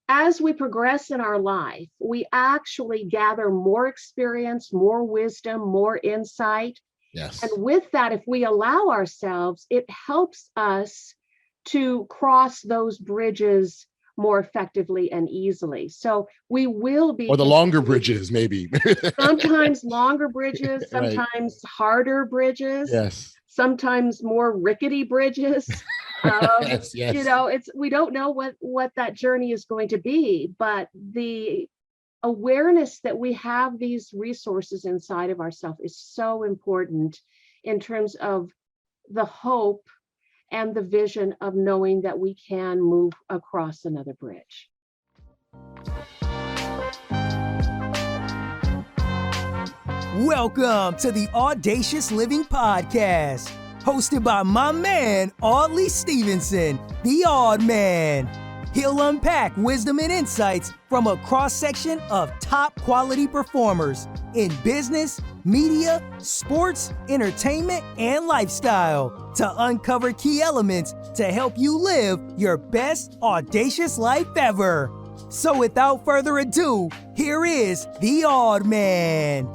as we progress in our life, we actually gather more experience, more wisdom, more insight. And Yes. with that, if we allow ourselves, it helps us to cross those bridges more effectively and easily. So we will Or be the longer continuing, bridges, maybe. sometimes longer bridges, Right. sometimes harder bridges, Yes. sometimes more rickety bridges. Yes. You Yes. know, it's we don't know what that journey is going to be, but the awareness that we have these resources inside of ourselves is so important in terms of the hope and the vision of knowing that we can move across another bridge. Welcome to the Audacious Living Podcast, hosted by my man, Audley Stevenson, the Odd Man. He'll unpack wisdom and insights from a cross-section of top quality performers in business, media, sports, entertainment, and lifestyle to uncover key elements to help you live your best audacious life ever. So without further ado, here is the Odd Man.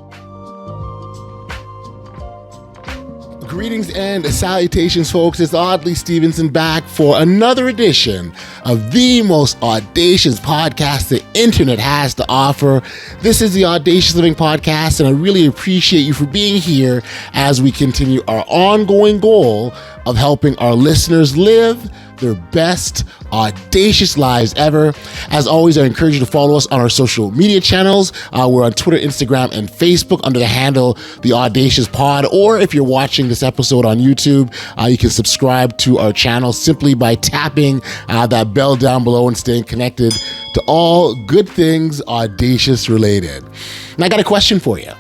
Greetings and salutations, folks. It's Audley Stevenson back for another edition of the most audacious podcast the internet has to offer. This is the Audacious Living Podcast, and I really appreciate you for being here as we continue our ongoing goal of helping our listeners live their best audacious lives ever. As always, I encourage you to follow us on our social media channels. We're on Twitter, Instagram, and Facebook under the handle The Audacious Pod. Or if you're watching this episode on YouTube, you can subscribe to our channel simply by tapping that bell down below and staying connected to all good things audacious related. And I got a question for you.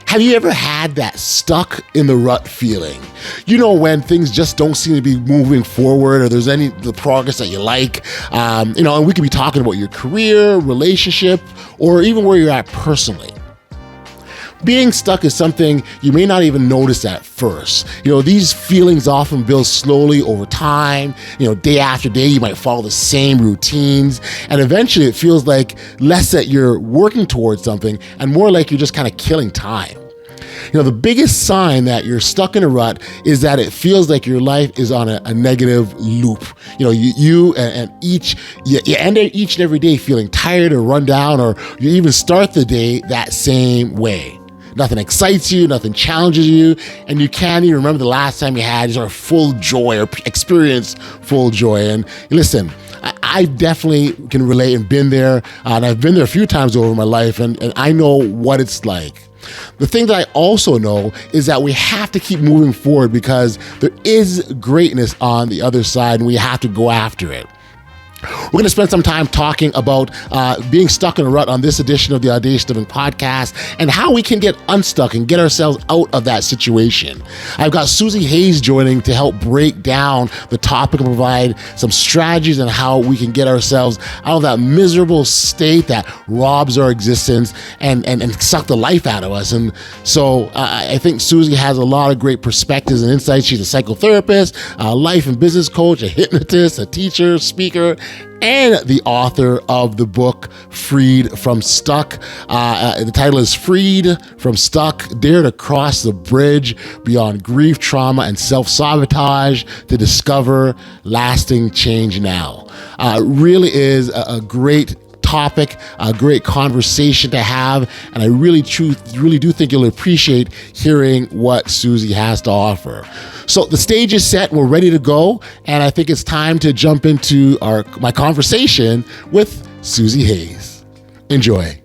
Have you ever had that stuck in the rut feeling? You know, when things just don't seem to be moving forward or there's any the progress that you like, and we could be talking about your career, relationship, or even where you're at personally. Being stuck is something you may not even notice at first. These feelings often build slowly over time. Day after day, you might follow the same routines. And eventually it feels like less that you're working towards something and more like you're just kind of killing time. The biggest sign that you're stuck in a rut is that it feels like your life is on a negative loop. You end each and every day feeling tired or run down, or you even start the day that same way. Nothing excites you, nothing challenges you, and you can't even remember the last time you had sort of full joy or experienced full joy. And listen, I definitely can relate and been there, and I've been there a few times over my life, and I know what it's like. The thing that I also know is that we have to keep moving forward because there is greatness on the other side, and we have to go after it. We're going to spend some time talking about being stuck in a rut on this edition of the Audacious Living Podcast and how we can get unstuck and get ourselves out of that situation. I've got Susie Hayes joining to help break down the topic and provide some strategies on how we can get ourselves out of that miserable state that robs our existence and suck the life out of us. And so I think Susie has a lot of great perspectives and insights. She's a psychotherapist, a life and business coach, a hypnotist, a teacher, speaker, and the author of the book Freed from Stuck. The title is Freed from Stuck, Dare to Cross the Bridge Beyond Grief, Trauma, and Self-Sabotage to Discover Lasting Change Now. Really is a great topic, a great conversation to have, and I really do think you'll appreciate hearing what Susie has to offer. So the stage is set, we're ready to go, and I think it's time to jump into my conversation with Susie Hayes. Enjoy.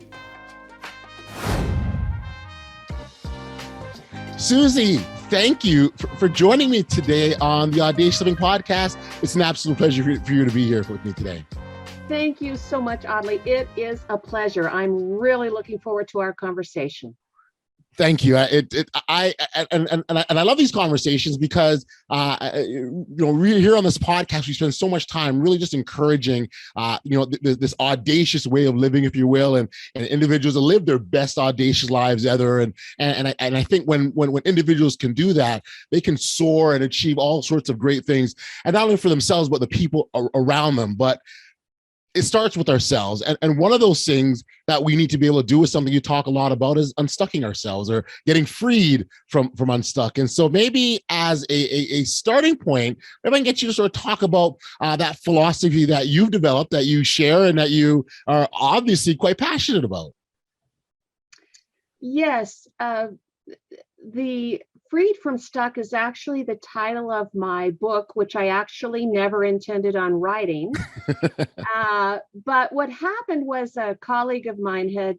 Susie, thank you for joining me today on the Audacious Living Podcast. It's an absolute pleasure for you to be here with me today. Thank you so much, Audley. It is a pleasure. I'm really looking forward to our conversation. Thank you. I love these conversations because really here on this podcast we spend so much time really just encouraging this audacious way of living, if you will, and individuals to live their best audacious lives ever. And I think when individuals can do that, they can soar and achieve all sorts of great things, and not only for themselves but the people around them. But it starts with ourselves. And one of those things that we need to be able to do is something you talk a lot about is unstucking ourselves or getting freed from unstuck. And so maybe as a starting point, maybe I can get you to sort of talk about that philosophy that you've developed, that you share, and that you are obviously quite passionate about. Yes, the Freed from Stuck is actually the title of my book, which I actually never intended on writing. But what happened was a colleague of mine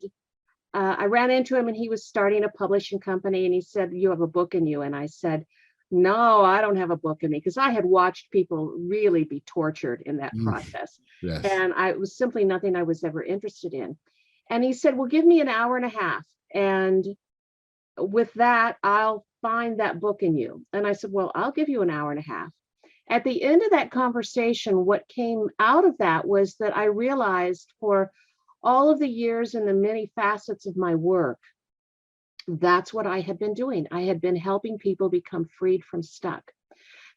I ran into him and he was starting a publishing company and he said, "You have a book in you." And I said, "No, I don't have a book in me," because I had watched people really be tortured in that process. Yes. And it was simply nothing I was ever interested in. And he said, "Well, give me an hour and a half. And with that, I'll find that book in you." And I said, "Well, I'll give you an hour and a half." At the end of that conversation, what came out of that was that I realized for all of the years and the many facets of my work, that's what I had been doing. I had been helping people become freed from stuck.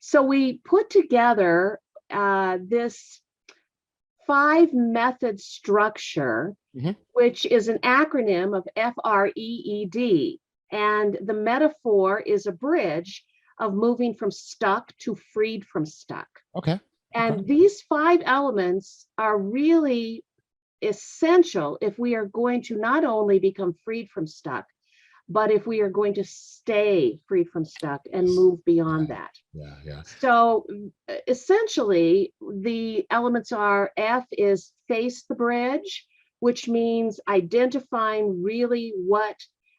So we put together this 5-method structure, which is an acronym of FREED. And the metaphor is a bridge of moving from stuck to freed from stuck. Okay. And these 5 elements are really essential if we are going to not only become freed from stuck, but if we are going to stay freed from stuck and move beyond that. Yeah. So essentially, the elements are: F is face the bridge, which means identifying really what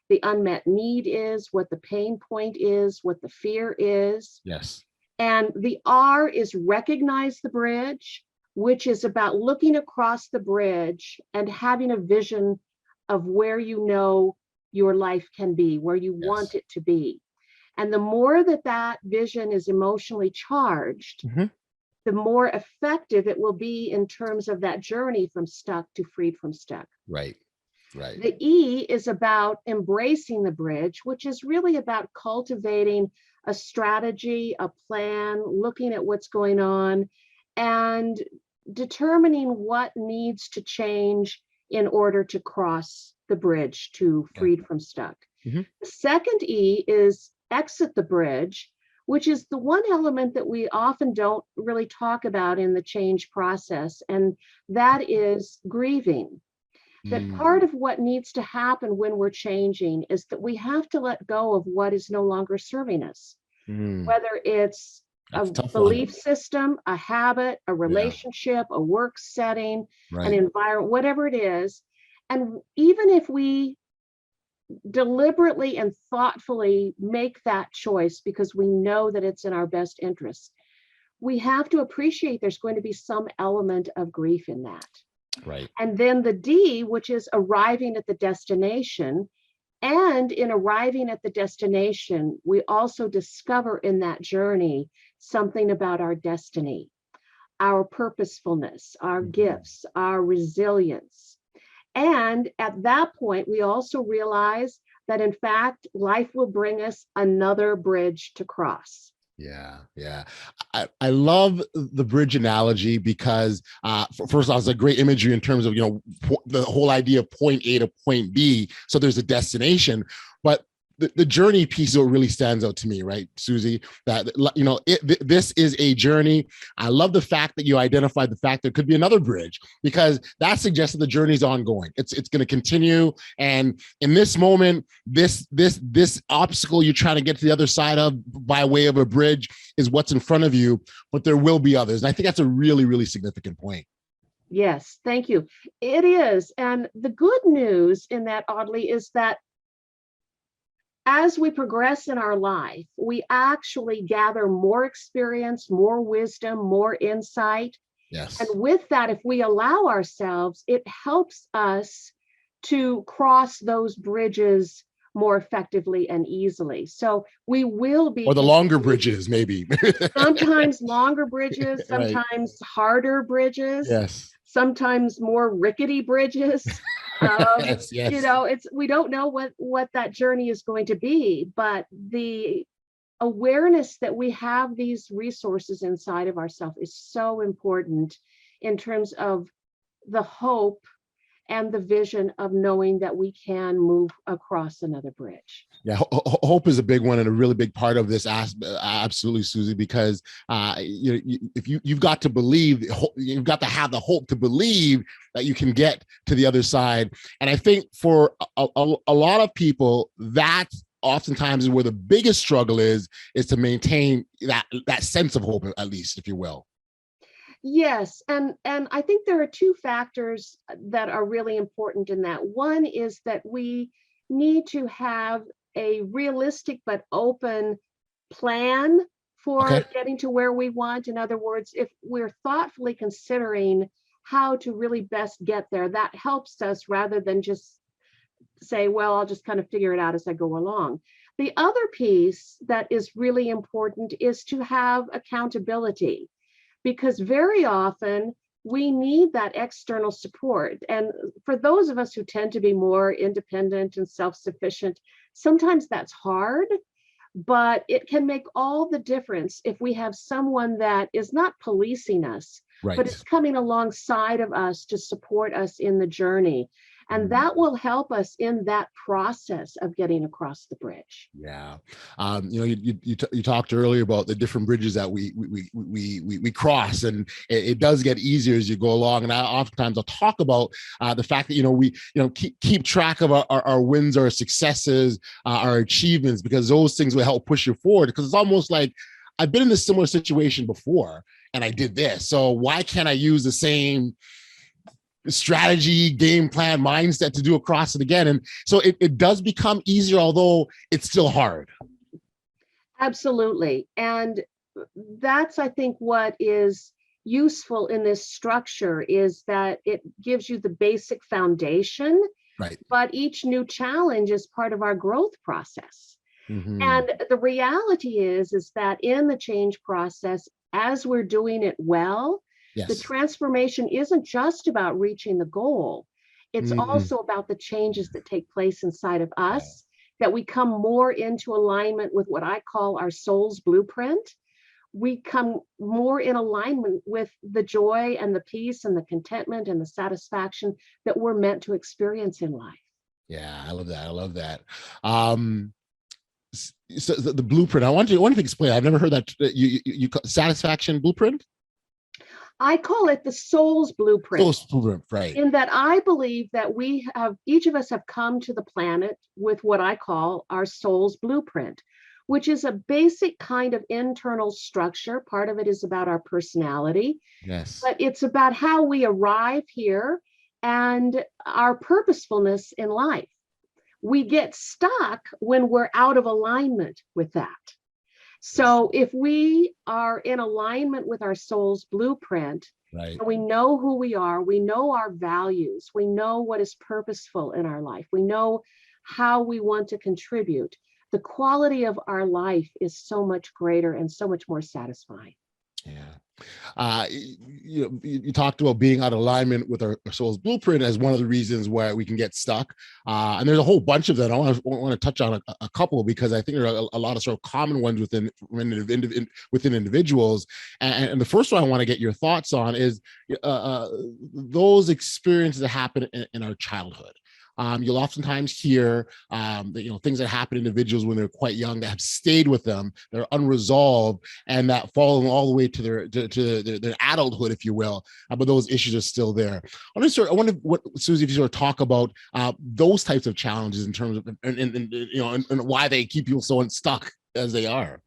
the unmet need is, what the pain point is, what the fear is. Yes. And the R is recognize the bridge, which is about looking across the bridge and having a vision of where you know your life can be, where you want it to be. And the more that vision is emotionally charged, the more effective it will be in terms of that journey from stuck to freed from stuck. Right. The E is about embracing the bridge, which is really about cultivating a strategy, a plan, looking at what's going on, and determining what needs to change in order to cross the bridge to freed from stuck. The second E is exit the bridge, which is the one element that we often don't really talk about in the change process, and that is grieving. That part of what needs to happen when we're changing is that we have to let go of what is no longer serving us, whether it's a belief system, a habit, a relationship, a work setting, an environment, whatever it is. And even if we deliberately and thoughtfully make that choice because we know that it's in our best interest, we have to appreciate there's going to be some element of grief in that. Right. And then the D, which is arriving at the destination. And in arriving at the destination, we also discover in that journey something about our destiny, our purposefulness, our gifts, our resilience. And at that point, we also realize that, in fact, life will bring us another bridge to cross. Yeah. I love the bridge analogy because first off, it's a great imagery in terms of, the whole idea of point A to point B. So there's a destination, but the journey piece is what really stands out to me, right, Susie? That, this is a journey. I love the fact that you identified the fact there could be another bridge, because that suggests that the journey is ongoing. It's going to continue. And in this moment, this obstacle you're trying to get to the other side of by way of a bridge is what's in front of you, but there will be others. And I think that's a really, really significant point. Yes, thank you. It is. And the good news in that, Audley, is that as we progress in our life, we actually gather more experience, more wisdom, more insight. Yes. And with that, if we allow ourselves, it helps us to cross those bridges more effectively and easily. So we will be— or the longer bridges, maybe. Sometimes longer bridges, sometimes harder bridges. Yes. Sometimes more rickety bridges. Yes. We don't know what that journey is going to be, but the awareness that we have these resources inside of ourselves is so important in terms of the hope and the vision of knowing that we can move across another bridge. Yeah, hope is a big one and a really big part of this. Absolutely, Susie, because if you've got to believe, you've got to have the hope to believe that you can get to the other side. And I think for a lot of people, that oftentimes is where the biggest struggle is to maintain that sense of hope, at least, if you will. Yes, and I think there are two factors that are really important in that. One is that we need to have a realistic but open plan for getting to where we want. In other words, if we're thoughtfully considering how to really best get there, that helps us rather than just say, well, I'll just kind of figure it out as I go along. The other piece that is really important is to have accountability, because very often we need that external support. And for those of us who tend to be more independent and self-sufficient, sometimes that's hard, but it can make all the difference if we have someone that is not policing us, but is coming alongside of us to support us in the journey. And that will help us in that process of getting across the bridge. Yeah, you talked earlier about the different bridges that we cross, and it does get easier as you go along. And oftentimes I'll talk about the fact that we keep track of our wins, our successes, our achievements, because those things will help push you forward. Because it's almost like I've been in this similar situation before, and I did this, so why can't I use the same strategy, game plan, mindset to do across it again? And so it does become easier, although it's still hard. Absolutely. And that's, I think, what is useful in this structure is that it gives you the basic foundation, but each new challenge is part of our growth process. And the reality is that in the change process, as we're doing it well, the transformation isn't just about reaching the goal. It's also about the changes that take place inside of us, that we come more into alignment with what I call our soul's blueprint. We come more in alignment with the joy and the peace and the contentment and the satisfaction that we're meant to experience in life. Yeah, I love that. I love that. So the blueprint, I want you to explain. I've never heard that. You satisfaction blueprint? I call it the soul's blueprint. Soul's blueprint, right. In that I believe that each of us have come to the planet with what I call our soul's blueprint, which is a basic kind of internal structure. Part of it is about our personality, but it's about how we arrive here and our purposefulness in life. We get stuck when we're out of alignment with that. So if we are in alignment with our soul's blueprint, and we know who we are, we know our values, we know what is purposeful in our life, we know how we want to contribute, the quality of our life is so much greater and so much more satisfying. Yeah. You talked about being out of alignment with our soul's blueprint as one of the reasons why we can get stuck. And there's a whole bunch of them. I want to touch on a couple, because I think there are a lot of sort of common ones within individuals. And the first one I want to get your thoughts on is those experiences that happen in our childhood. You'll oftentimes hear that, things that happen to individuals when they're quite young that have stayed with them, they're unresolved, and that follow all the way to their adulthood, if you will. But those issues are still there. I wonder what, Susie, if you sort of talk about those types of challenges in terms of and why they keep people so unstuck as they are.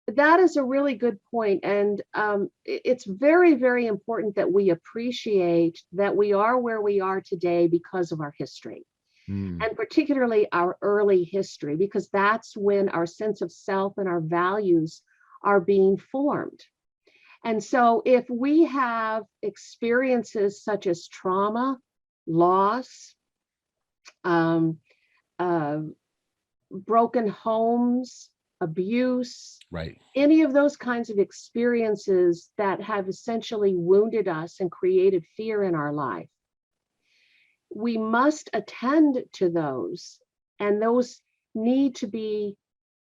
That is a really good point. And it's very, very important that we appreciate that we are where we are today because of our history, and particularly our early history, because that's when our sense of self and our values are being formed. And so if we have experiences such as trauma, loss, broken homes, abuse, any of those kinds of experiences that have essentially wounded us and created fear in our life, we must attend to those, and those need to be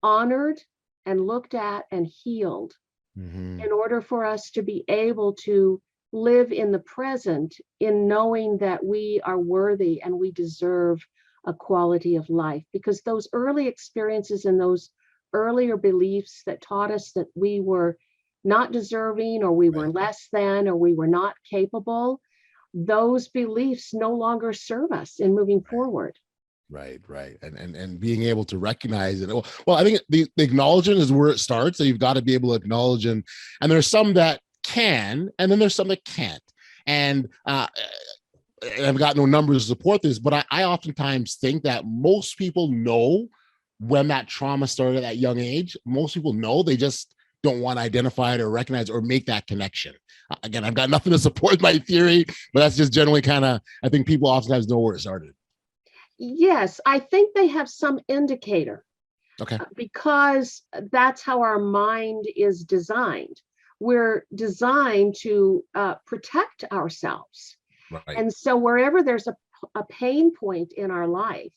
honored and looked at and healed in order for us to be able to live in the present in knowing that we are worthy and we deserve a quality of life, because those early experiences and those earlier beliefs that taught us that we were not deserving, or we were less than, or we were not capable, those beliefs no longer serve us in moving forward. Right. And being able to recognize it. Well, I think the acknowledgement is where it starts. So you've got to be able to acknowledge, and there's some that can, and then there's some that can't. And I've got no numbers to support this, but I oftentimes think that most people know when that trauma started at that young age. Most people know, they just don't want to identify it or recognize or make that connection. Again, I've got nothing to support my theory, but that's just generally kind of, I think people oftentimes know where it started. Yes, I think they have some indicator. Okay. Because that's how our mind is designed. We're designed to protect ourselves. Right. And so wherever there's a pain point in our life,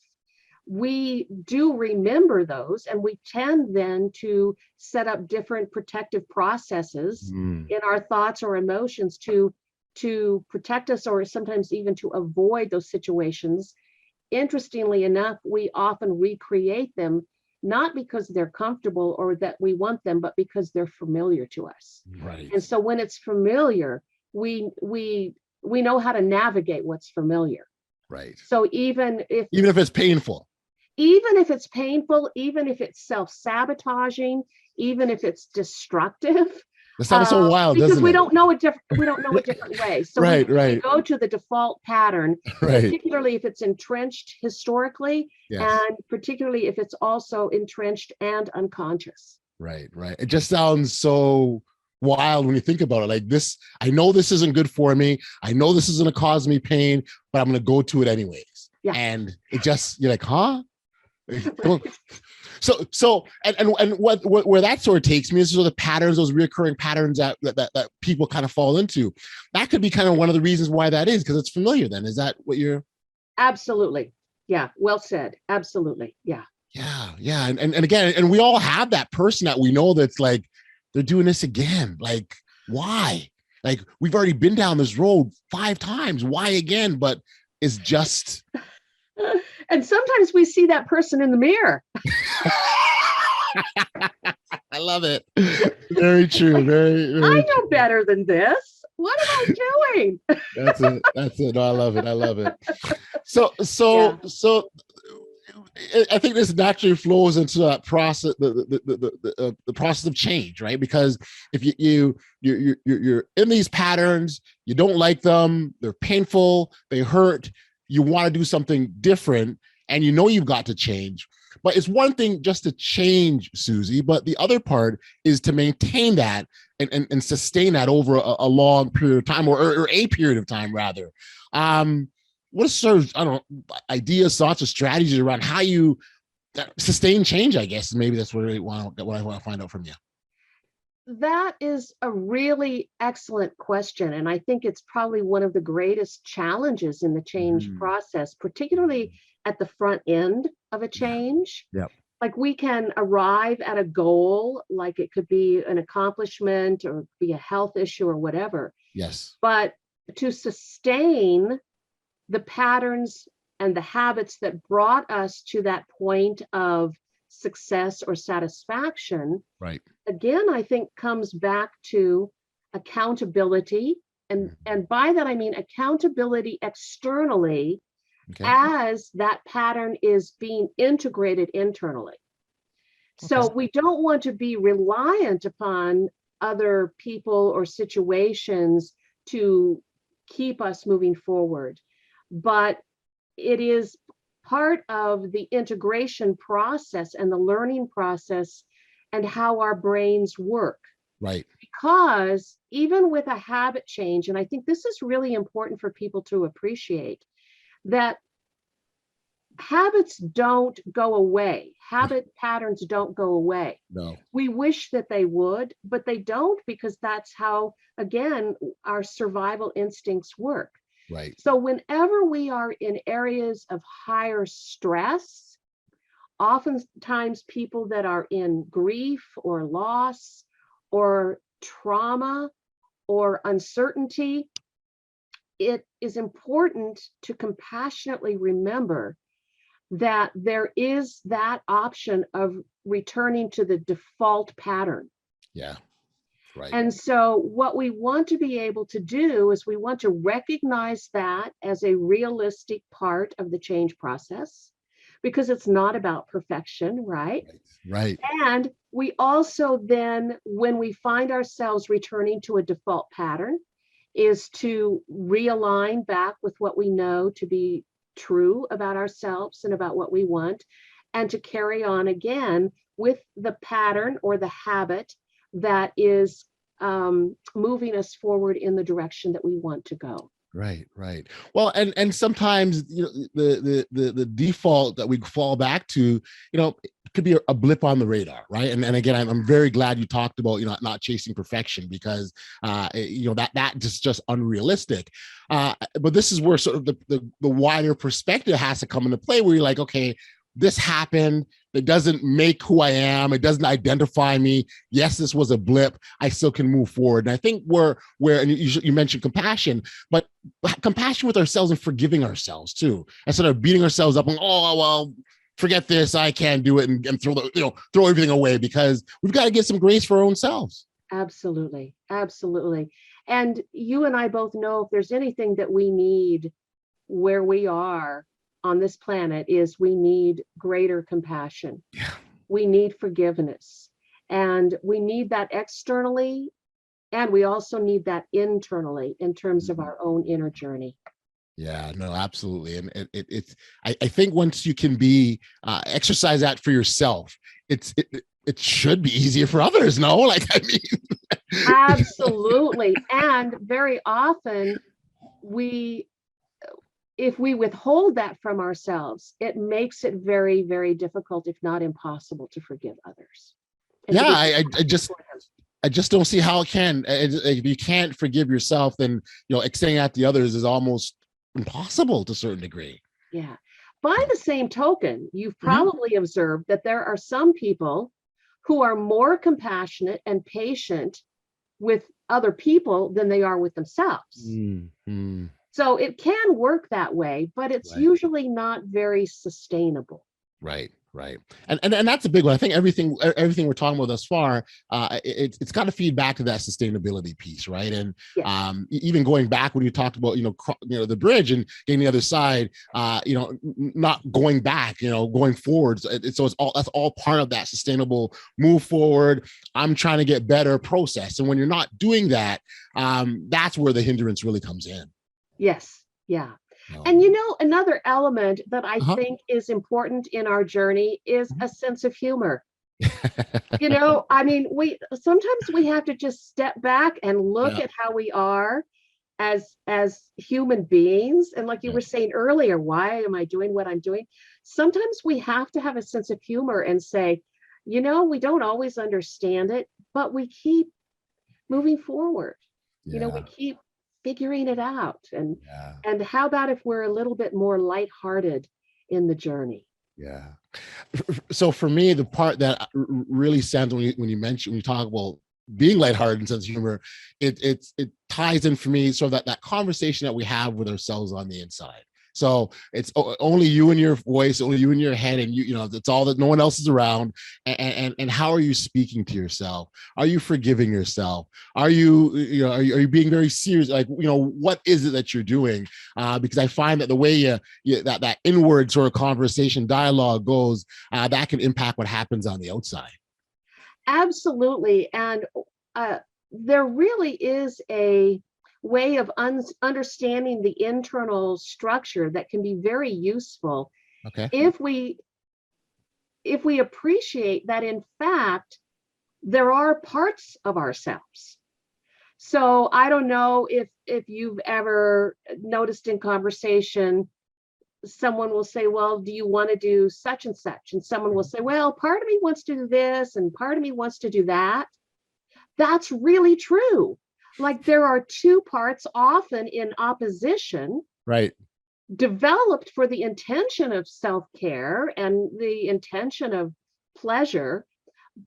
we do remember those, and we tend then to set up different protective processes in our thoughts or emotions to protect us, or sometimes even to avoid those situations. Interestingly enough, we often recreate them, not because they're comfortable or that we want them, but because they're familiar to us. Right. And so when it's familiar, we know how to navigate what's familiar. Right. So even if it's painful, even if it's painful, even if it's self-sabotaging, even if it's destructive. That sounds so wild, because doesn't we it? don't know a different way. So Right. we go to the default pattern, Right. particularly if it's entrenched historically, Yes. and particularly if it's also entrenched and unconscious. Right. It just sounds so wild when you think about it. Like this, I know this isn't good for me. I know this is going to cause me pain, but I'm going to go to it anyways. Yeah. And it just, you're like, huh? So and what where that sort of takes me is sort of the patterns, those recurring patterns that people kind of fall into. That could be kind of one of the reasons why that is, because it's familiar. Then is that what you're? Absolutely. Yeah. Well said. Absolutely. Yeah. Yeah. And again, and we all have that person that we know that's like, they're doing this again. Like, why? Like, we've already been down this road 5 times. Why again? But it's just. And sometimes we see that person in the mirror. I love it. Very true. Very I know true. better than this. What am I doing? That's it. No, I love it. So I think this naturally flows into that process, the process of change, right? Because if you're in these patterns, you don't like them, they're painful, they hurt, you want to do something different, and you know you've got to change. But it's one thing just to change, Susie, but the other part is to maintain that and sustain that over a long period of time, or a period of time rather. What are sort of, I don't know, ideas, thoughts, or strategies around how you sustain change, I guess? Maybe that's what I want to find out from you. That is a really excellent question. And I think it's probably one of the greatest challenges in the change process, particularly at the front end of a change. Yep. Like, we can arrive at a goal, like it could be an accomplishment or be a health issue or whatever. Yes. But to sustain the patterns and the habits that brought us to that point of success or satisfaction, right, again, I think comes back to accountability. And by that, I mean accountability externally, okay, as that pattern is being integrated internally. Okay. So we don't want to be reliant upon other people or situations to keep us moving forward. But it is part of the integration process and the learning process and how our brains work. Right. Because even with a habit change, and I think this is really important for people to appreciate, that habits don't go away. Habit patterns don't go away. No. We wish that they would, but they don't, because that's how, again, our survival instincts work. Right. So whenever we are in areas of higher stress, oftentimes people that are in grief or loss or trauma or uncertainty, it is important to compassionately remember that there is that option of returning to the default pattern. Yeah. Right. And so what we want to be able to do is we want to recognize that as a realistic part of the change process, because it's not about perfection, right? Right. And we also then, when we find ourselves returning to a default pattern, is to realign back with what we know to be true about ourselves and about what we want, and to carry on again with the pattern or the habit that is moving us forward in the direction that we want to go. Right, right. Well, and sometimes, you know, the default that we fall back to, you know, could be a blip on the radar, right? And again, I'm very glad you talked about, you know, not chasing perfection, because you know, that just unrealistic. But this is where sort of the wider perspective has to come into play, where you're like, okay, this happened. It doesn't make who I am. It doesn't identify me. Yes, this was a blip. I still can move forward. And I think where and you mentioned compassion, but compassion with ourselves and forgiving ourselves too, instead of beating ourselves up and, oh, well, forget this, I can't do it, and throw everything away, because we've got to get some grace for our own selves. Absolutely, absolutely. And you and I both know, if there's anything that we need where we are on this planet, is we need greater compassion. Yeah. We need forgiveness, and we need that externally, and we also need that internally in terms of our own inner journey. Yeah, no, absolutely. And it's, I think once you can be exercise that for yourself, it should be easier for others. No, like, I mean, Absolutely. And very often if we withhold that from ourselves, it makes it very, very difficult, if not impossible, to forgive others. Yeah, I just don't see how it can. If you can't forgive yourself, then, you know, extending that to others is almost impossible to a certain degree. Yeah. By the same token, you've probably observed that there are some people who are more compassionate and patient with other people than they are with themselves. Mm-hmm. So it can work that way, but it's usually not very sustainable. Right, right. And that's a big one. I think everything we're talking about thus far, it's got to feed back to that sustainability piece, right? And Yes. Even going back when you talked about, you know, the bridge and getting the other side, you know, not going back, you know, going forward. So that's all part of that sustainable move forward. I'm trying to get better process, and when you're not doing that, that's where the hindrance really comes in. Yes. Yeah. No. And you know, another element that I think is important in our journey is a sense of humor. You know, I mean, sometimes we have to just step back and look at how we are as human beings. And like you were saying earlier, why am I doing what I'm doing? Sometimes we have to have a sense of humor and say, you know, we don't always understand it, but we keep moving forward. You know, we keep figuring it out. And how about if we're a little bit more lighthearted in the journey? Yeah. So for me, the part that really stands when you talk about being lighthearted and sense of humor, it ties in for me. So that conversation that we have with ourselves on the inside. So it's only you and your voice, only you and your head, and you know, it's all that, no one else is around. And how are you speaking to yourself? Are you forgiving yourself? Are you are you being very serious? Like, you know, what is it that you're doing? Because I find that the way that inward sort of conversation dialogue goes, that can impact what happens on the outside. Absolutely. And there really is a way of understanding the internal structure that can be very useful. Okay. If we appreciate that, in fact, there are parts of ourselves. So I don't know if you've ever noticed in conversation, someone will say, well, do you want to do such and such? And someone will say, well, part of me wants to do this and part of me wants to do that. That's really true. Like, there are two parts, often in opposition, right, developed for the intention of self-care and the intention of pleasure,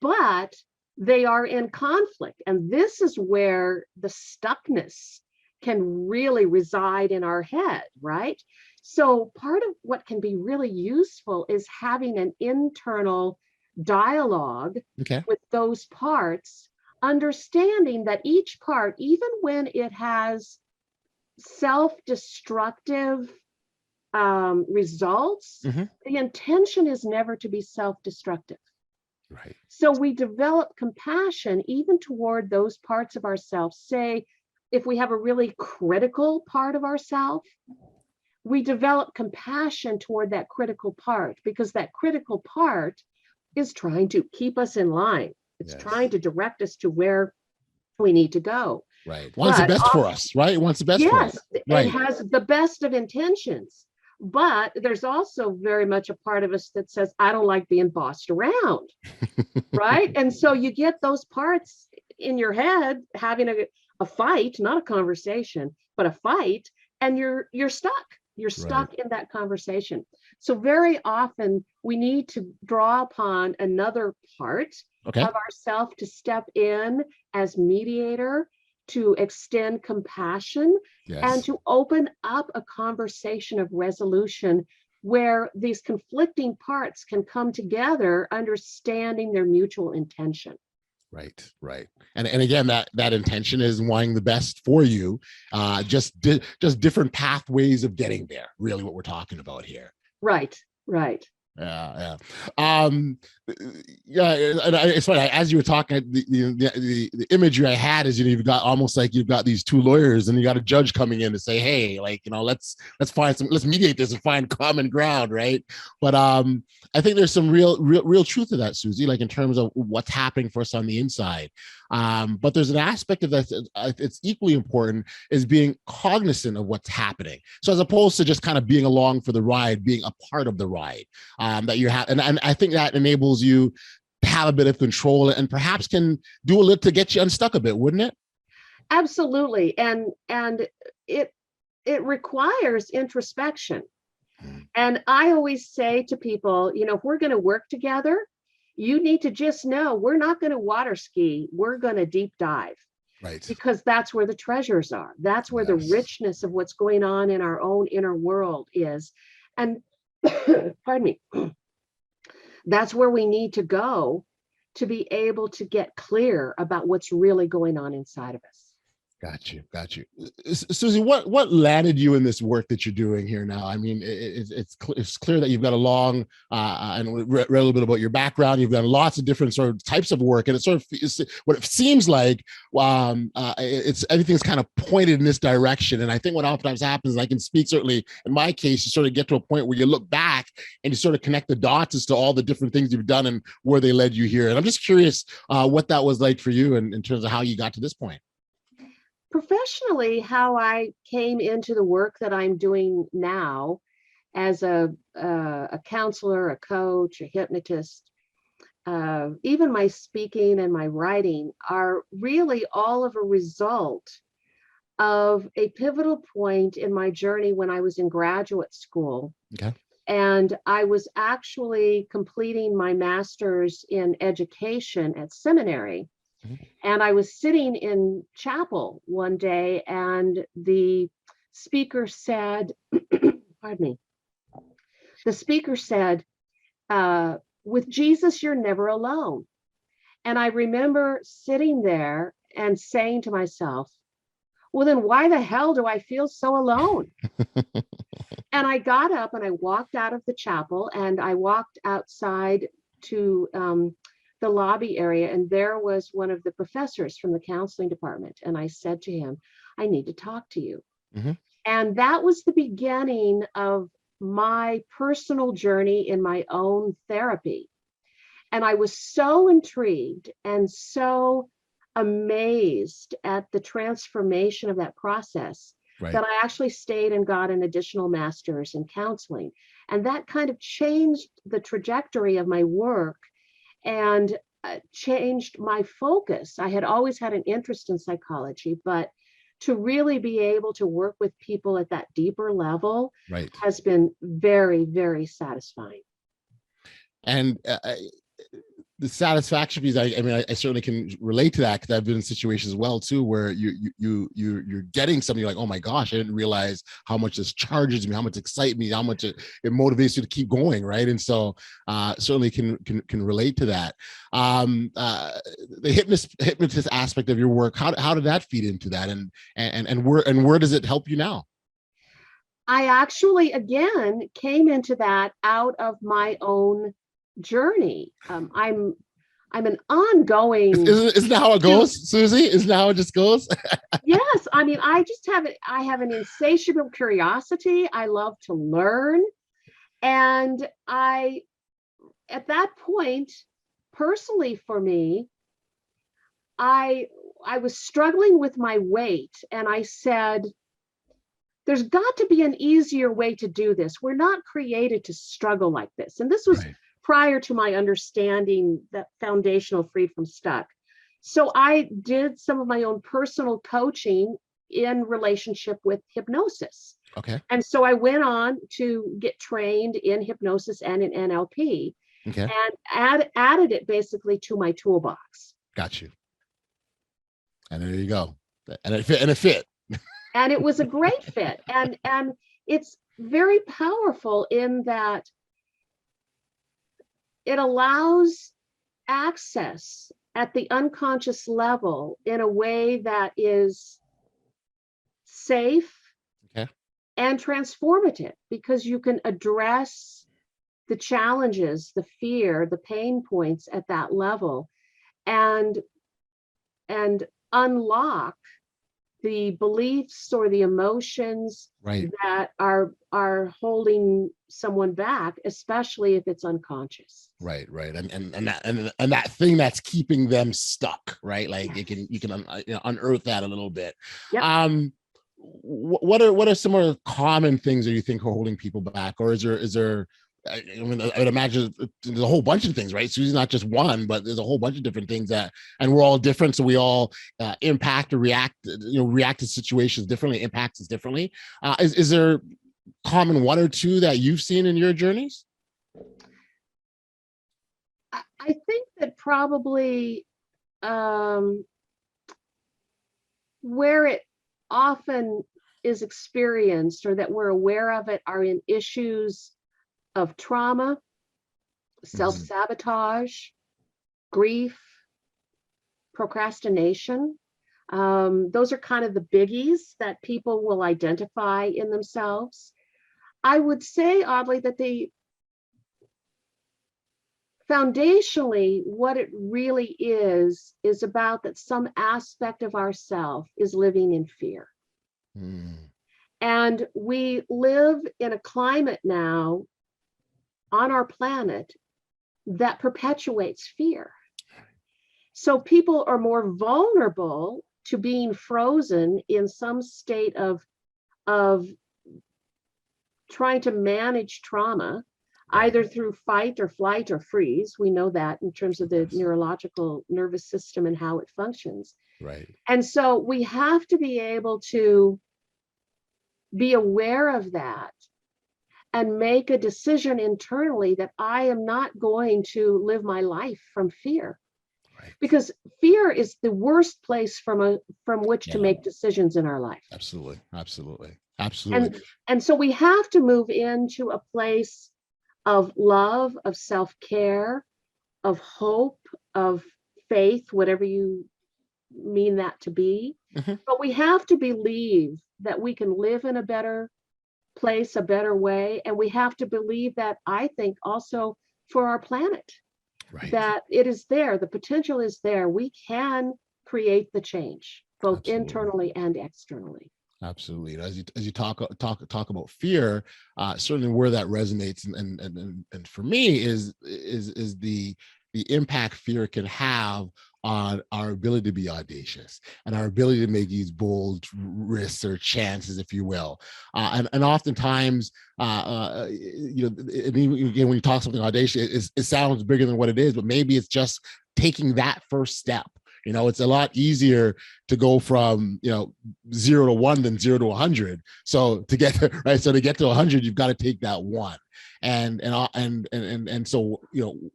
but they are in conflict. And this is where the stuckness can really reside in our head, right? So part of what can be really useful is having an internal dialogue Okay. with those parts, understanding that each part, even when it has self-destructive results, the intention is never to be self-destructive. Right. So we develop compassion even toward those parts of ourselves. Say, if we have a really critical part of ourselves, we develop compassion toward that critical part, because that critical part is trying to keep us in line. It's trying to direct us to where we need to go. Right. Wants the best for us, right? Wants the best for us. Yes, Right. it has the best of intentions. But there's also very much a part of us that says, I don't like being bossed around. Right. And so you get those parts in your head having a fight, not a conversation, but a fight, and you're stuck. You're stuck in that conversation. So very often we need to draw upon another part of ourself to step in as mediator, to extend compassion, and to open up a conversation of resolution where these conflicting parts can come together, understanding their mutual intention. Right, right. And again, that intention is wanting the best for you, just different pathways of getting there, really what we're talking about here. Right, right. Yeah. And it's funny, as you were talking, the imagery I had is, you've got almost like you've got these two lawyers and you got a judge coming in to say, hey, like, let's mediate this and find common ground, right? But I think there's some real truth to that, Susie, like in terms of what's happening for us on the inside. But there's an aspect of that it's equally important, is being cognizant of what's happening. So as opposed to just kind of being along for the ride, being a part of the ride, that you have, and I think that enables you to have a bit of control and perhaps can do a little to get you unstuck a bit, wouldn't it? Absolutely. And it requires introspection. And I always say to people, if we're going to work together, you need to just know we're not going to water ski. We're going to deep dive. Right. Because that's where the treasures are. That's where the richness of what's going on in our own inner world is. And pardon me, that's where we need to go to be able to get clear about what's really going on inside of us. Got you. Susie, what landed you in this work that you're doing here now? I mean, it's clear that you've got a long, and read a little bit about your background. You've done lots of different sort of types of work, and it's sort of what it seems like. It's everything's kind of pointed in this direction. And I think what oftentimes happens, and I can speak certainly in my case, you sort of get to a point where you look back and you sort of connect the dots as to all the different things you've done and where they led you here. And I'm just curious what that was like for you in terms of how you got to this point. Professionally, how I came into the work that I'm doing now as a counselor, a coach, a hypnotist, even my speaking and my writing are really all of a result of a pivotal point in my journey when I was in graduate school. Okay. And I was actually completing my master's in education at seminary. And I was sitting in chapel one day, and the speaker said, pardon me, the speaker said, with Jesus, you're never alone. And I remember sitting there and saying to myself, well, then why the hell do I feel so alone? And I got up and I walked out of the chapel, and I walked outside to the lobby area, and there was one of the professors from the counseling department. And I said to him, I need to talk to you. And that was the beginning of my personal journey in my own therapy. And I was so intrigued and so amazed at the transformation of that process that I actually stayed and got an additional master's in counseling. And that kind of changed the trajectory of my work and changed my focus. I had always had an interest in psychology, but to really be able to work with people at that deeper level has been very, very satisfying. And the satisfaction piece, I mean, I certainly can relate to that, because I've been in situations as well too, where you're getting something, you're like, oh my gosh, I didn't realize how much this charges me, how much excites me, how much it motivates you to keep going, right? And so certainly can relate to that. The hypnotist aspect of your work, how did that feed into that, and where does it help you now? I actually, again, came into that out of my own journey. I'm an ongoing. Isn't that how it goes, Susie? Isn't that how it just goes? Yes, I mean, I have an insatiable curiosity. I love to learn. And at that point, personally for me, I was struggling with my weight, and I said, there's got to be an easier way to do this. We're not created to struggle like this. And this was Right. prior to my understanding that foundational Freed from Stuck. So I did some of my own personal coaching in relationship with hypnosis. Okay. And so I went on to get trained in hypnosis and in NLP, Okay. and added it basically to my toolbox. Got you. And there you go. And it fit. And it was a great fit. And it's very powerful in that it allows access at the unconscious level in a way that is safe, Okay. and transformative, because you can address the challenges, the fear, the pain points at that level, and unlock the beliefs or the emotions Right. that are holding someone back, especially if it's unconscious. Right. And that thing that's keeping them stuck, right? Like Yes. you can unearth that a little bit. Yep. What are some of the common things that you think are holding people back, or is there? I mean, I would imagine there's a whole bunch of things, right? Susie's not just one, but there's a whole bunch of different things and we're all different, so we all impact or react to situations differently, impacts us differently. Is there common one or two that you've seen in your journeys? I think that probably where it often is experienced, or that we're aware of it, are in issues of trauma, self-sabotage, grief, procrastination. Those are kind of the biggies that people will identify in themselves. I would say, oddly, that foundationally, what it really is about that some aspect of ourself is living in fear. And we live in a climate now on our planet that perpetuates fear. So people are more vulnerable to being frozen in some state of trying to manage trauma, either through fight or flight or freeze. We know that in terms of the neurological nervous system and how it functions. Right. And so we have to be able to be aware of that and make a decision internally that I am not going to live my life from fear. Right. Because fear is the worst place from which to make decisions in our life. Absolutely. And so we have to move into a place of love, of self-care, of hope, of faith, whatever you mean that to be. But we have to believe that we can live in a better place, a better way. And we have to believe that, I think, also for our planet, Right. that it is there, the potential is there. We can create the change, both Absolutely. Internally and externally. Absolutely. As you talk about fear, certainly where that resonates and for me is the impact fear can have on our ability to be audacious and our ability to make these bold risks or chances, if you will. And oftentimes, again, when you talk something audacious, it sounds bigger than what it is, but maybe it's just taking that first step. It's a lot easier to go from, 0 to 1 than 0 to 100. So to get to, right. So to get to 100, you've got to take that one. And so,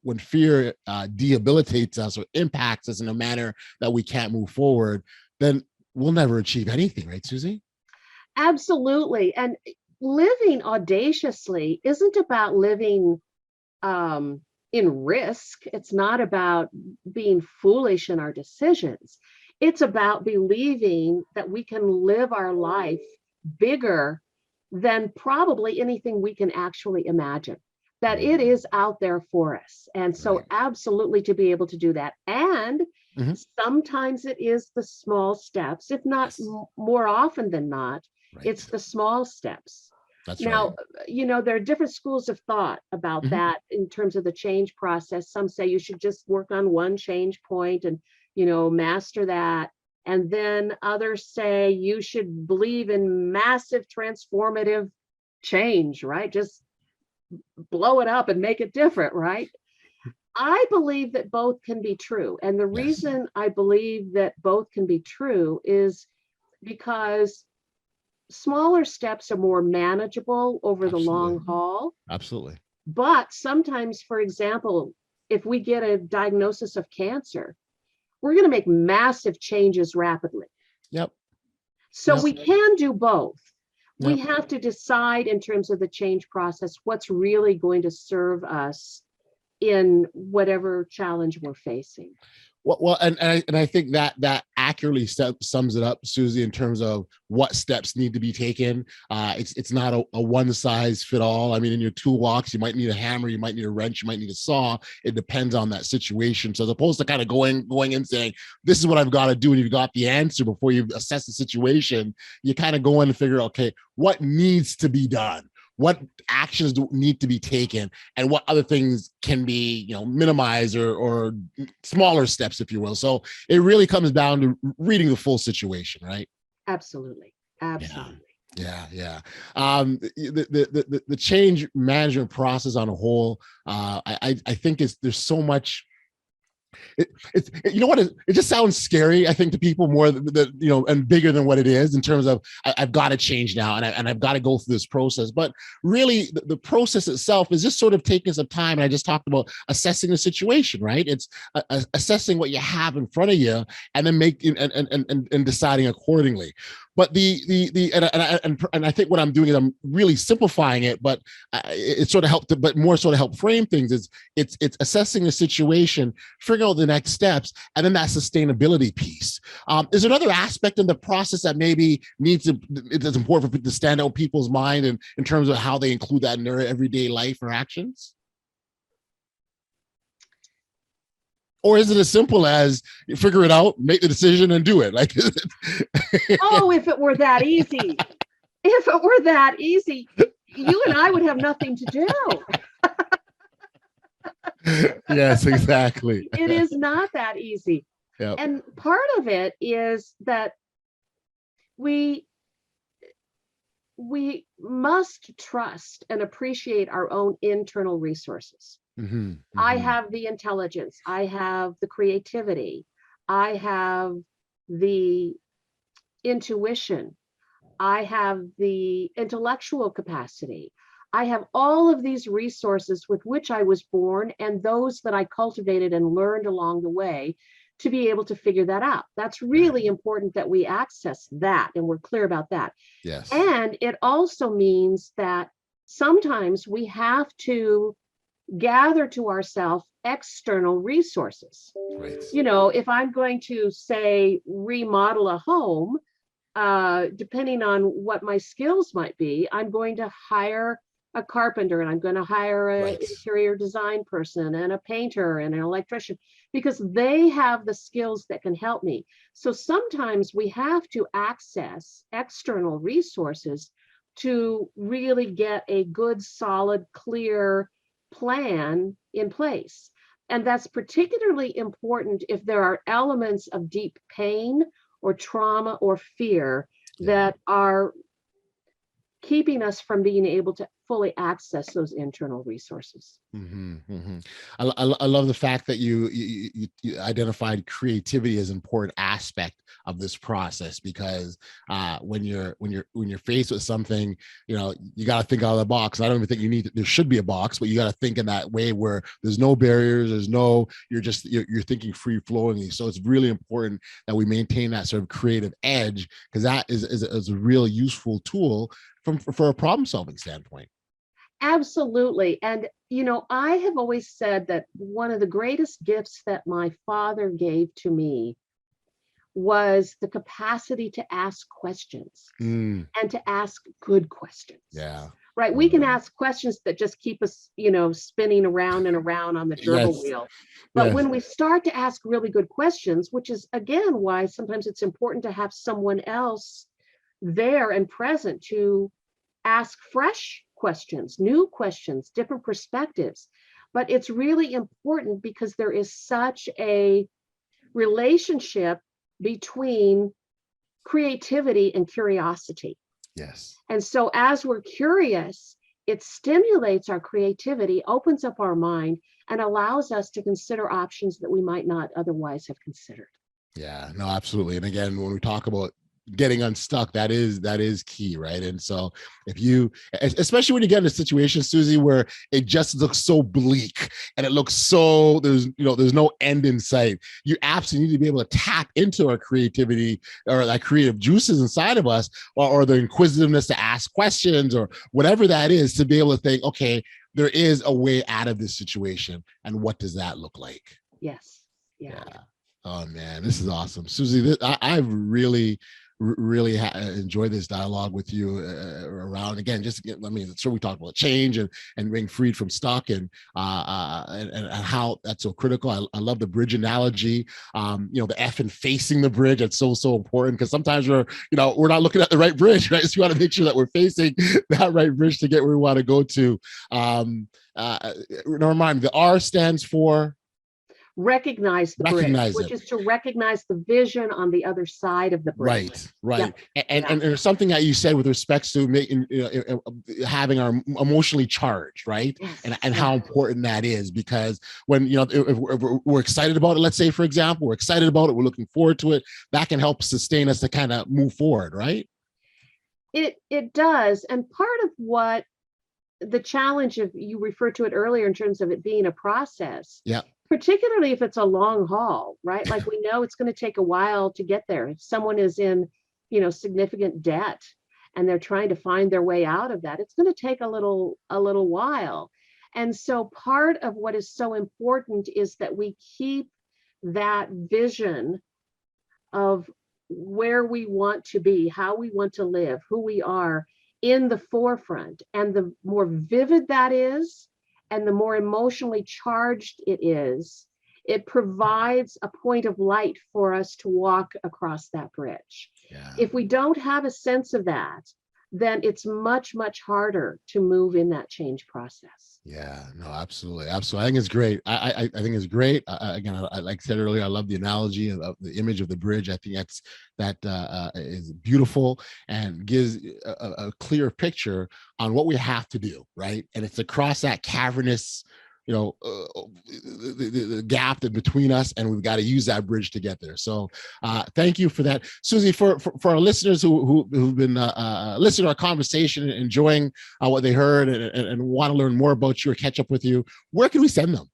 when fear debilitates us or impacts us in a manner that we can't move forward, then we'll never achieve anything, right, Susie? Absolutely. And living audaciously isn't about living in risk. It's not about being foolish in our decisions. It's about believing that we can live our life bigger than probably anything we can actually imagine, that it is out there for us. And so Right. absolutely to be able to do that. And sometimes it is the small steps, if not Yes. more often than not, Right. it's the small steps. That's Now, right. there are different schools of thought about that in terms of the change process. Some say you should just work on one change point and, master that. And then others say you should believe in massive transformative change, right? Just blow it up and make it different, right? I believe that both can be true. And the Yes. reason I believe that both can be true is because smaller steps are more manageable over the Absolutely. long haul. Absolutely. But sometimes, for example, if we get a diagnosis of cancer, we're going to make massive changes rapidly. Yep. So Yep. we can do both. We Yep. have to decide in terms of the change process what's really going to serve us in whatever challenge we're facing. Well, and I think that accurately sums it up, Susie, in terms of what steps need to be taken. It's not a one size fit all. I mean, in your toolbox, you might need a hammer, you might need a wrench, you might need a saw. It depends on that situation. So as opposed to kind of going and saying, this is what I've got to do, and you've got the answer before you assess the situation, you kind of go in and figure, okay, what needs to be done? What actions need to be taken, and what other things can be, minimized or smaller steps, if you will. So it really comes down to reading the full situation, right? Absolutely. Absolutely. Yeah. The change management process on a whole, I think there's so much. It just sounds scary, I think, to people more and bigger than what it is, in terms of I've got to change now, and I've got to go through this process. But really, the process itself is just sort of taking some time. And I just talked about assessing the situation, right? It's assessing what you have in front of you, and then and deciding accordingly. But and I think what I'm doing is I'm really simplifying it, but it sort of helped, but more sort of help frame things. It's assessing the situation, figuring out the next steps, and then that sustainability piece. Is there another aspect in the process that maybe it's important for people to stand out in people's mind, and in terms of how they include that in their everyday life or actions? Or is it as simple as you figure it out, make the decision, and do it? Like, oh, if it were that easy. If it were that easy, you and I would have nothing to do. Yes, exactly. It is not that easy. Yep. And part of it is that we must trust and appreciate our own internal resources. I have the intelligence, I have the creativity, I have the intuition, I have the intellectual capacity. I have all of these resources with which I was born, and those that I cultivated and learned along the way to be able to figure that out. That's really important that we access that, and we're clear about that. Yes. And it also means that sometimes we have to gather to ourselves external resources. Right. If I'm going to, say, remodel a home, depending on what my skills might be, I'm going to hire a carpenter, and I'm going to hire an interior design person, and a painter, and an electrician, because they have the skills that can help me. So sometimes we have to access external resources to really get a good, solid, clear plan in place. And that's particularly important if there are elements of deep pain or trauma or fear that are keeping us from being able to fully access those internal resources. I love the fact that you identified creativity as an important aspect of this process, because when you're faced with something, you got to think out of the box. I don't even think there should be a box, but you got to think in that way where there's no barriers, you're thinking free flowingly. So it's really important that we maintain that sort of creative edge, because that is a real useful tool for a problem solving standpoint. Absolutely. And, I have always said that one of the greatest gifts that my father gave to me was the capacity to ask questions and to ask good questions. Yeah. Right. We can ask questions that just keep us, spinning around and around on the gerbil wheel. But when we start to ask really good questions, which is, again, why sometimes it's important to have someone else there and present to ask fresh questions, new questions, different perspectives. But it's really important because there is such a relationship between creativity and curiosity. Yes. And so as we're curious, it stimulates our creativity, opens up our mind, and allows us to consider options that we might not otherwise have considered. Yeah, no, absolutely. And again, when we talk about getting unstuck, that is key, right? And so if you, especially when you get in a situation, Susie, where it just looks so bleak and it looks so there's no end in sight, you absolutely need to be able to tap into our creativity or that creative juices inside of us, or the inquisitiveness to ask questions or whatever that is, to be able to think, okay, there is a way out of this situation, and what does that look like? Yes. Yeah. Oh man, this is awesome, Susie. I've really enjoyed this dialogue with you around, again, we talked about change and being freed from stuck and how that's so critical. I love the bridge analogy. The F in facing the bridge, it's so important, because sometimes we're not looking at the right bridge, right? So we want to make sure that we're facing that right bridge to get where we want to go to. Remind me, the R stands for recognize the bridge, which is to recognize the vision on the other side of the bridge. Right. Yep. And there's something that you said with respect to making having our emotionally charged, right? Yes. And how important that is, because when if we're excited about it, let's say, for example, we're excited about it, we're looking forward to it, that can help sustain us to kind of move forward, right? It does. And part of what the challenge of, you referred to it earlier in terms of it being a process. Yeah. Particularly if it's a long haul, right? Like, we know it's going to take a while to get there. If someone is in, significant debt and they're trying to find their way out of that, it's going to take a little while. And so part of what is so important is that we keep that vision of where we want to be, how we want to live, who we are, in the forefront. And the more vivid that is, and the more emotionally charged it is, it provides a point of light for us to walk across that bridge. Yeah. If we don't have a sense of that, then it's much, much harder to move in that change process. Yeah, no, absolutely. I think it's great. I think it's great. Again, like I said earlier, I love the analogy of the image of the bridge. I think that is beautiful and gives a clear picture on what we have to do, right? And it's across that cavernous, the gap in between us, and we've got to use that bridge to get there. So thank you for that, Susie. For our listeners who've been listening to our conversation and enjoying what they heard and want to learn more about you or catch up with you, where can we send them?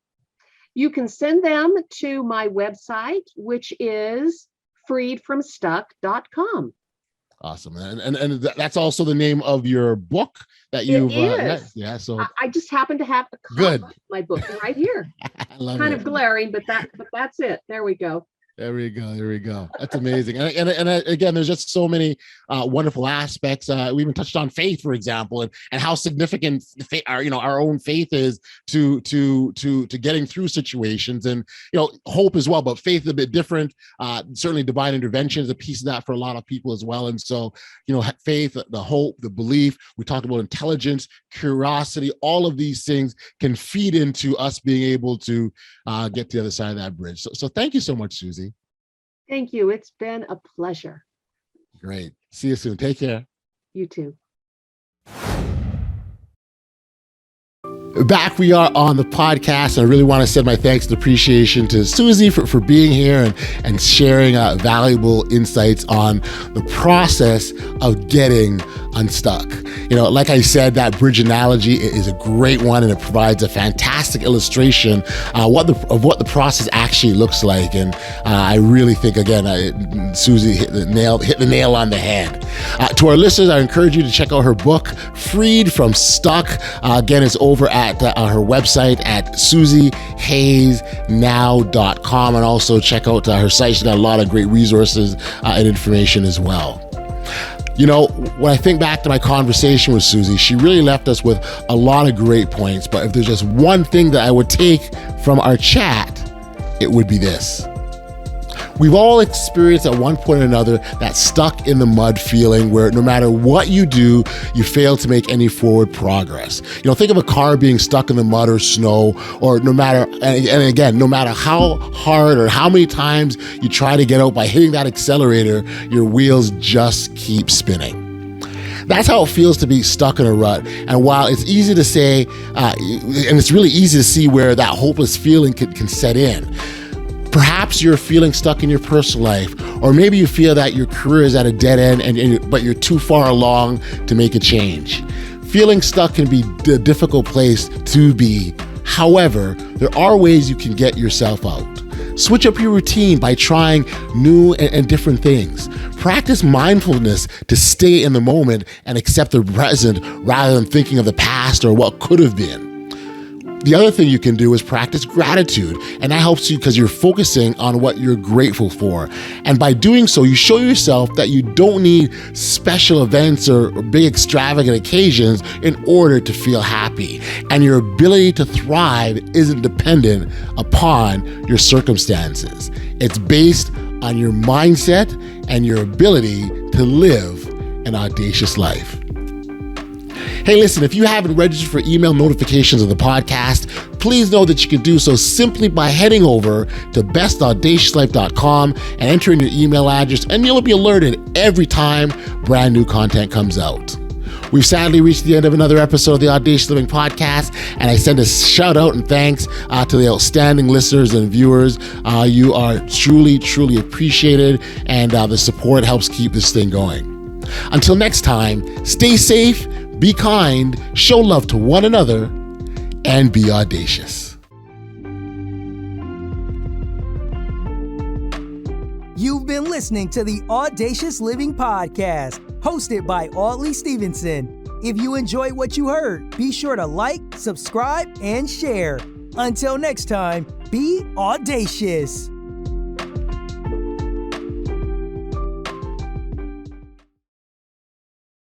You can send them to my website, which is freedfromstuck.com. Awesome. And that's also the name of your book that you've yeah. So I just happen to have a copy of my book right here. Kind of glaring, but that's it. There we go. There we go. That's amazing. And again, there's just so many wonderful aspects. We even touched on faith, for example, and how significant our own faith is to getting through situations, and hope as well. But faith is a bit different. Certainly, divine intervention is a piece of that for a lot of people as well. And so, faith, the hope, the belief. We talked about intelligence, curiosity. All of these things can feed into us being able to get to the other side of that bridge. So thank you so much, Susie. Thank you. It's been a pleasure. Great. See you soon. Take care. You too. Back we are on the podcast, and I really want to send my thanks and appreciation to Susie for being here and sharing valuable insights on the process of getting unstuck. Like I said, that bridge analogy is a great one, and it provides a fantastic illustration of what the process actually looks like. And I really think, again, Susie hit the nail on the head. To our listeners, I encourage you to check out her book, Freed from Stuck. Again, it's over at her website at susiehayesnow.com, and also check out her site. She's got a lot of great resources and information as well. When I think back to my conversation with Susie, she really left us with a lot of great points. But if there's just one thing that I would take from our chat, it would be this. We've all experienced at one point or another that stuck in the mud feeling where no matter what you do, you fail to make any forward progress. Think of a car being stuck in the mud or snow, or no matter how hard or how many times you try to get out by hitting that accelerator, your wheels just keep spinning. That's how it feels to be stuck in a rut. And while it's easy to say, and it's really easy to see where that hopeless feeling can set in, perhaps you're feeling stuck in your personal life, or maybe you feel that your career is at a dead end, but you're too far along to make a change. Feeling stuck can be a difficult place to be. However, there are ways you can get yourself out. Switch up your routine by trying new and different things. Practice mindfulness to stay in the moment and accept the present rather than thinking of the past or what could have been. The other thing you can do is practice gratitude, and that helps you because you're focusing on what you're grateful for. And by doing so, you show yourself that you don't need special events or big extravagant occasions in order to feel happy. And your ability to thrive isn't dependent upon your circumstances. It's based on your mindset and your ability to live an audacious life. Hey, listen, if you haven't registered for email notifications of the podcast, please know that you can do so simply by heading over to bestaudaciouslife.com and entering your email address, and you'll be alerted every time brand new content comes out. We've sadly reached the end of another episode of the Audacious Living Podcast, and I send a shout out and thanks to the outstanding listeners and viewers. You are truly, truly appreciated, and the support helps keep this thing going. Until next time, stay safe, be kind, show love to one another, and be audacious. You've been listening to the Audacious Living Podcast, hosted by Audley Stevenson. If you enjoyed what you heard, be sure to like, subscribe, and share. Until next time, be audacious.